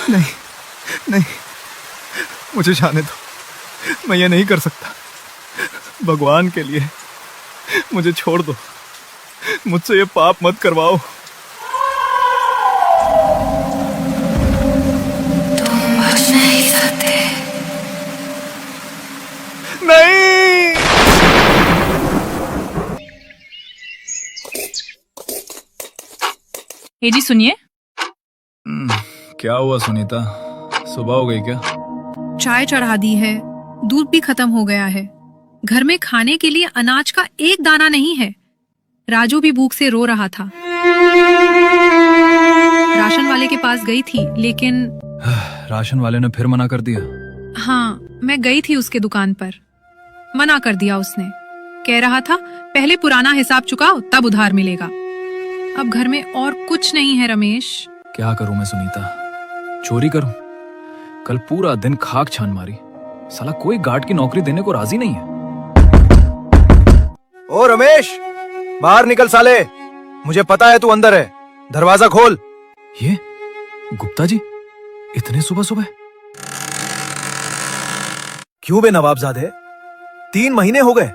नहीं नहीं, मुझे जाने दो, मैं ये नहीं कर सकता। भगवान के लिए मुझे छोड़ दो, मुझसे ये पाप मत करवाओ। तुम बच नहीं सकते। नहीं। जी सुनिए। क्या हुआ सुनीता, सुबह हो गई क्या? चाय चढ़ा दी है, दूध भी खत्म हो गया है। घर में खाने के लिए अनाज का एक दाना नहीं है। राजू भी भूख से रो रहा था। राशन वाले के पास गई थी, लेकिन राशन वाले ने फिर मना कर दिया। हाँ, मैं गई थी उसके दुकान पर, मना कर दिया उसने। कह रहा था पहले पुराना हिसाब चुकाओ तब उधार मिलेगा। अब घर में और कुछ नहीं है रमेश। क्या करूं मैं सुनीता, चोरी करूं? कल पूरा दिन खाक छान मारी, साला कोई गार्ड की नौकरी देने को राजी नहीं है। ओ रमेश, बाहर निकल साले, मुझे पता है तू अंदर है, दरवाजा खोल। ये गुप्ता जी, इतने सुबह सुबह? क्यों बे नवाबजादे, 3 महीने हो गए,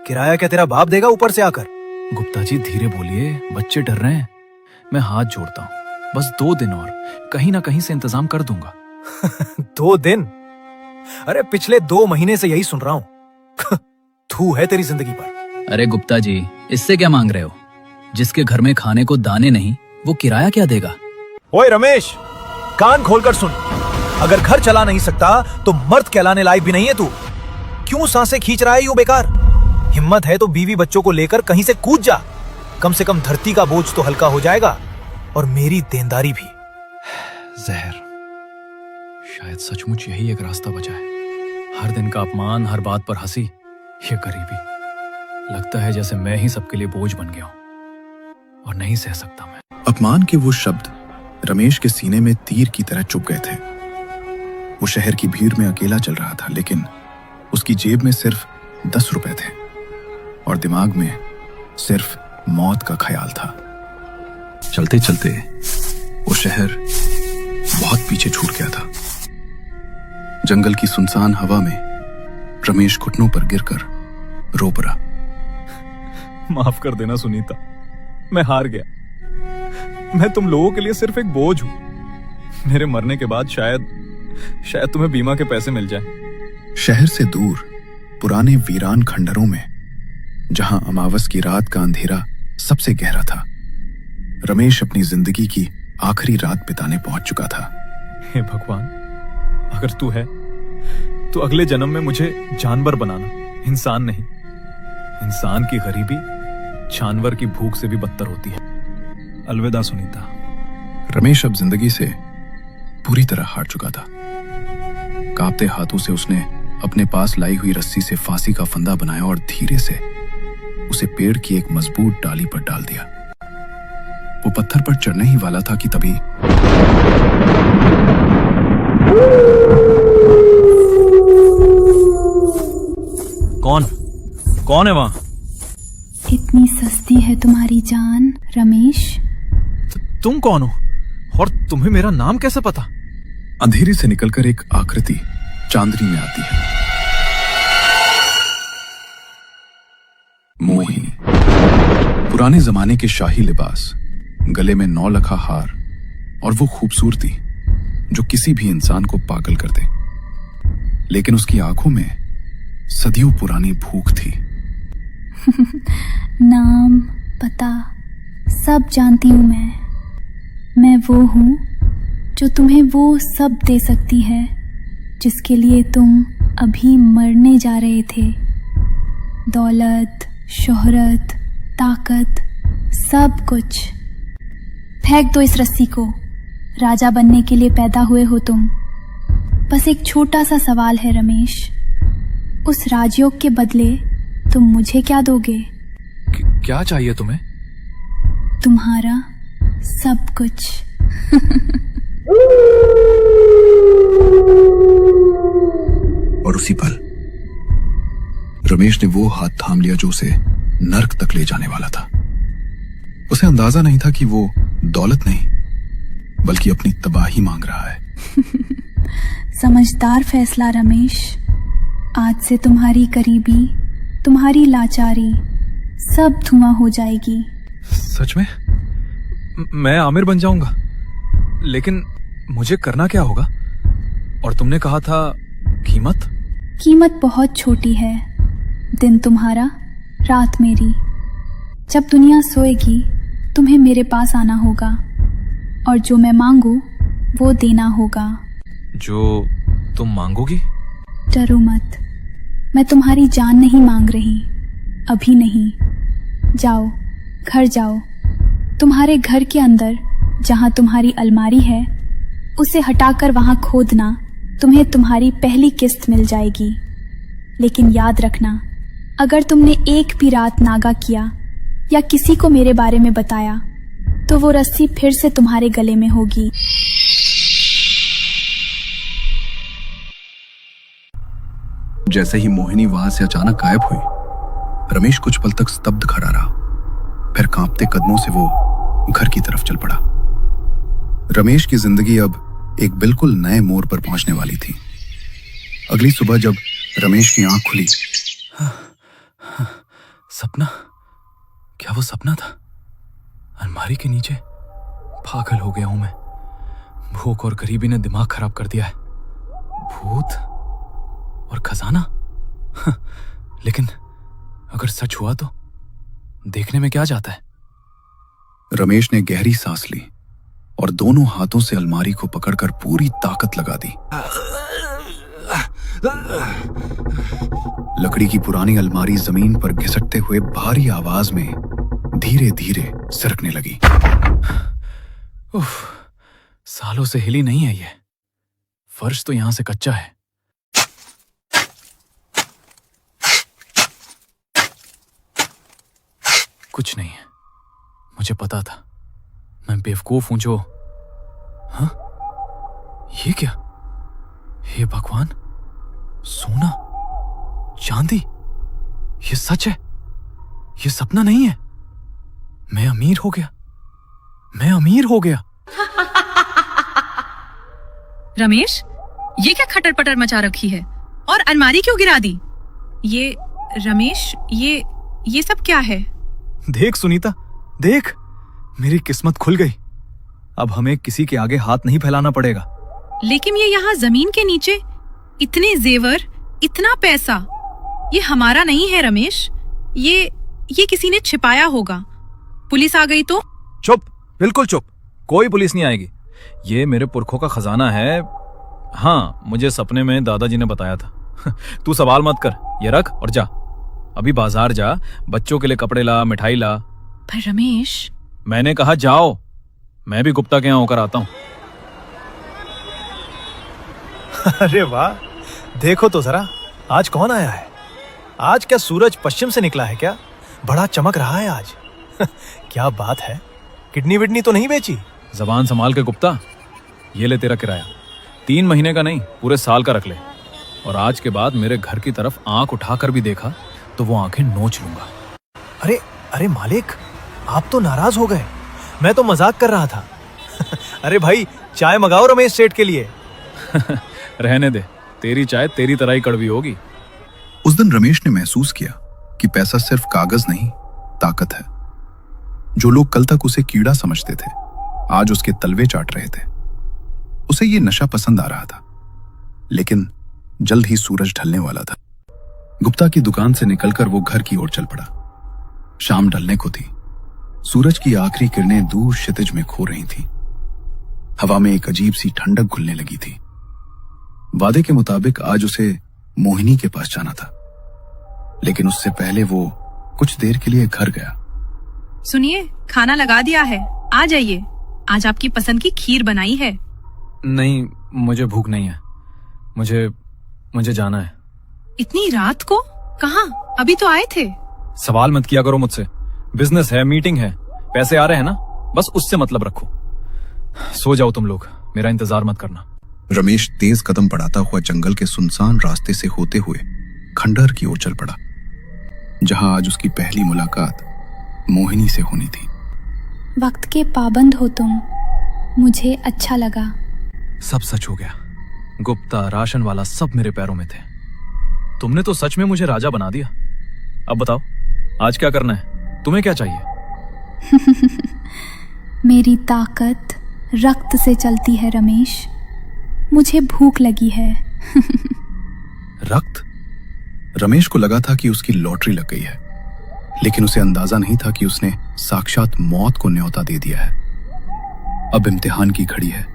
किराया क्या तेरा बाप देगा ऊपर से आकर? गुप्ता जी धीरे बोलिए, बच्चे डर रहे हैं। मैं हाथ जोड़ता हूँ, बस 2 दिन और, कहीं ना कहीं से इंतजाम कर दूंगा। 2 दिन? अरे पिछले 2 महीने से यही सुन रहा हूँ। थू है तेरी जिंदगी पर। अरे गुप्ता जी, इससे क्या मांग रहे हो? जिसके घर में खाने को दाने नहीं, वो किराया क्या देगा? ओए रमेश, कान खोलकर सुन, अगर घर चला नहीं सकता तो मर्द कहलाने लायक भी नहीं है तू। क्यों सांसें खींच रहा है यूं बेकार? हिम्मत है तो बीवी बच्चों को लेकर कहीं से कूद जा, कम से कम धरती का बोझ तो हल्का हो जाएगा, और मेरी देनदारी भी। जहर, शायद सचमुच यही एक रास्ता बचा है। हर दिन का अपमान, हर बात पर हंसी, ये गरीबी। लगता है जैसे मैं ही सबके लिए बोझ बन गया हूं और नहीं सह सकता मैं। अपमान के वो शब्द रमेश के सीने में तीर की तरह चुभ गए थे। वो शहर की भीड़ में अकेला चल रहा था, लेकिन उसकी जेब में सिर्फ 10 रुपए थे और दिमाग में सिर्फ मौत का ख्याल था। चलते चलते वो शहर बहुत पीछे छूट गया था। जंगल की सुनसान हवा में रमेश घुटनों पर गिरकर रो पड़ा। माफ कर देना सुनीता, मैं हार गया। मैं तुम लोगों के लिए सिर्फ एक बोझ हूं। मेरे मरने के बाद शायद तुम्हें बीमा के पैसे मिल जाए। शहर से दूर पुराने वीरान खंडरों में, जहां अमावस की रात का अंधेरा सबसे गहरा था, रमेश अपनी जिंदगी की आखिरी रात बिताने पहुंच चुका था। हे भगवान, अगर तू है तो अगले जन्म में मुझे जानवर बनाना, इंसान नहीं। इंसान की गरीबी जानवर की भूख से भी बदतर होती है। अलविदा सुनीता। रमेश अब जिंदगी से पूरी तरह हार चुका था। कांपते हाथों से उसने अपने पास लाई हुई रस्सी से फांसी का फंदा बनाया और धीरे से उसे पेड़ की एक मजबूत डाली पर डाल दिया। वो पत्थर पर चढ़ने ही वाला था कि तभी कौन है वहां? इतनी सस्ती है तुम्हारी जान रमेश। तुम कौन हो और तुम्हें मेरा नाम कैसे पता? अंधेरे से निकलकर एक आकृति चांदनी में आती है। मोहिनी। पुराने जमाने के शाही लिबास, गले में 9 लखा हार और वो खूबसूरती जो किसी भी इंसान को पागल कर दे। लेकिन उसकी आंखों में सदियों पुरानी भूख थी। नाम, पता सब जानती हूँ मैं वो हूँ जो तुम्हें वो सब दे सकती है जिसके लिए तुम अभी मरने जा रहे थे। दौलत, शोहरत, ताकत, सब कुछ। फेंक दो इस रस्सी को। राजा बनने के लिए पैदा हुए हो तुम। बस एक छोटा सा सवाल है रमेश, उस राजयोग के बदले तुम मुझे क्या दोगे? क्या चाहिए तुम्हें? तुम्हारा सब कुछ। और उसी पल रमेश ने वो हाथ थाम लिया जो उसे नर्क तक ले जाने वाला था। उसे अंदाजा नहीं था कि वो दौलत नहीं बल्कि अपनी तबाही मांग रहा है। समझदार फैसला रमेश। आज से तुम्हारी करीबी, तुम्हारी लाचारी सब धुआं हो जाएगी। सच में मैं आमिर बन जाऊंगा, लेकिन मुझे करना क्या होगा? और तुमने कहा था कीमत बहुत छोटी है। दिन तुम्हारा, रात मेरी। जब दुनिया सोएगी तुम्हें मेरे पास आना होगा और जो मैं मांगू वो देना होगा। जो तुम मांगोगी? डरो मत, मैं तुम्हारी जान नहीं मांग रही, अभी नहीं। जाओ, घर जाओ। तुम्हारे घर के अंदर जहां तुम्हारी अलमारी है उसे हटाकर वहां खोदना, तुम्हें तुम्हारी पहली किस्त मिल जाएगी। लेकिन याद रखना, अगर तुमने एक भी रात नागा किया या किसी को मेरे बारे में बताया तो वो रस्सी फिर से तुम्हारे गले में होगी। जैसे ही मोहिनी वहां से अचानक गायब हुई, रमेश कुछ पल तक स्तब्ध खड़ा रहा। फिर कांपते कदमों से वो घर की तरफ चल पड़ा। रमेश की जिंदगी अब एक बिल्कुल नए मोड़ पर पहुंचने वाली थी। अगली सुबह जब रमेश की आंख खुली, सपना? क्या वो सपना था? अलमारी के नीचे? पागल हो गया हूं मैं। भूख और गरीबी ने दिमाग खराब कर दिया है। भूत और खजाना? लेकिन अगर सच हुआ तो देखने में क्या जाता है? रमेश ने गहरी सांस ली और दोनों हाथों से अलमारी को पकड़कर पूरी ताकत लगा दी। लकड़ी की पुरानी अलमारी जमीन पर घिसटते हुए भारी आवाज में धीरे धीरे सरकने लगी। उफ, सालों से हिली नहीं है ये। फर्श तो यहां से कच्चा है। कुछ नहीं है, मुझे पता था। मैं बेवकूफ हूं जो। हाँ, ये क्या? हे भगवान, सोना, चांदी, ये सच है, ये सपना नहीं है। मैं अमीर हो गया, मैं अमीर हो गया। रमेश, ये क्या खटर पटर मचा रखी है और अलमारी क्यों गिरा दी? ये रमेश, ये सब क्या है? देख सुनीता, देख, मेरी किस्मत खुल गई। अब हमें किसी के आगे हाथ नहीं फैलाना पड़ेगा। लेकिन ये यहाँ जमीन के नीचे इतने जेवर, इतना पैसा, ये हमारा नहीं है रमेश। ये किसी ने छिपाया होगा। पुलिस आ गई तो? चुप, बिल्कुल चुप। कोई पुलिस नहीं आएगी। ये मेरे पुरखों का खजाना है। हाँ, मुझे सपने में दादाजी ने बताया था। तू सवाल मत कर, ये रख और जा। अभी बाजार जा, बच्चों के लिए कपड़े ला, मिठाई ला। पर रमेश, मैंने कहा जाओ, मैं भी गुप्ता के यहाँ होकर आता हूँ। अरे वाह, देखो तो जरा, आज कौन आया है? आज क्या सूरज पश्चिम से निकला है क्या? बड़ा चमक रहा है आज। क्या बात है, किडनी विडनी तो नहीं बेची? जबान संभाल के गुप्ता, ये ले तेरा किराया। 3 महीने का नहीं, पूरे साल का रख ले। और आज के बाद मेरे घर की तरफ आंख उठाकर भी देखा तो वो आंखें नोच लूंगा। अरे अरे मालिक, आप तो नाराज हो गए। मैं तो मजाक कर रहा था। अरे भाई, चाय मंगाओ रमेश सेठ के लिए। रहने दे, तेरी चाय तेरी तरह ही कड़वी होगी। उस दिन रमेश ने महसूस किया कि पैसा सिर्फ कागज नहीं, ताकत है। जो लोग कल तक उसे कीड़ा समझते थे, आज उसके तलवे चाट रहे थे। उसे ये नशा पसंद आ रहा था, लेकिन जल्द ही सूरज ढलने वाला था। गुप्ता की दुकान से निकलकर वो घर की ओर चल पड़ा। शाम ढलने को थी। सूरज की आखिरी किरणें दूर क्षितिज में खो रही थी। हवा में एक अजीब सी ठंडक घुलने लगी थी। वादे के मुताबिक आज उसे मोहिनी के पास जाना था, लेकिन उससे पहले वो कुछ देर के लिए घर गया। सुनिए, खाना लगा दिया है, आ जाइए। आज आपकी पसंद की खीर बनाई है। नहीं, मुझे भूख नहीं है। मुझे जाना है। इतनी रात को? कहाँ? अभी तो आए थे। सवाल मत किया करो मुझसे। बिजनेस है, मीटिंग है, पैसे आ रहे हैं ना, बस उससे मतलब रखो। सो जाओ तुम लोग, मेरा इंतजार मत करना। रमेश तेज कदम बढ़ाता हुआ जंगल के सुनसान रास्ते से होते हुए खंडहर की ओर चल पड़ा, जहां आज उसकी पहली मुलाकात मोहिनी से होनी थी। वक्त के पाबंद हो तुम, मुझे अच्छा लगा। सब सच हो गया। गुप्ता, राशन वाला सब मेरे पैरों में थे। तुमने तो सच में मुझे राजा बना दिया। अब बताओ आज क्या करना है? तुम्हें क्या चाहिए? मेरी ताकत रक्त से चलती है रमेश। मुझे भूख लगी है। रक्त? रमेश को लगा था कि उसकी लॉटरी लग गई है, लेकिन उसे अंदाजा नहीं था कि उसने साक्षात मौत को न्योता दे दिया है। अब इम्तिहान की घड़ी है।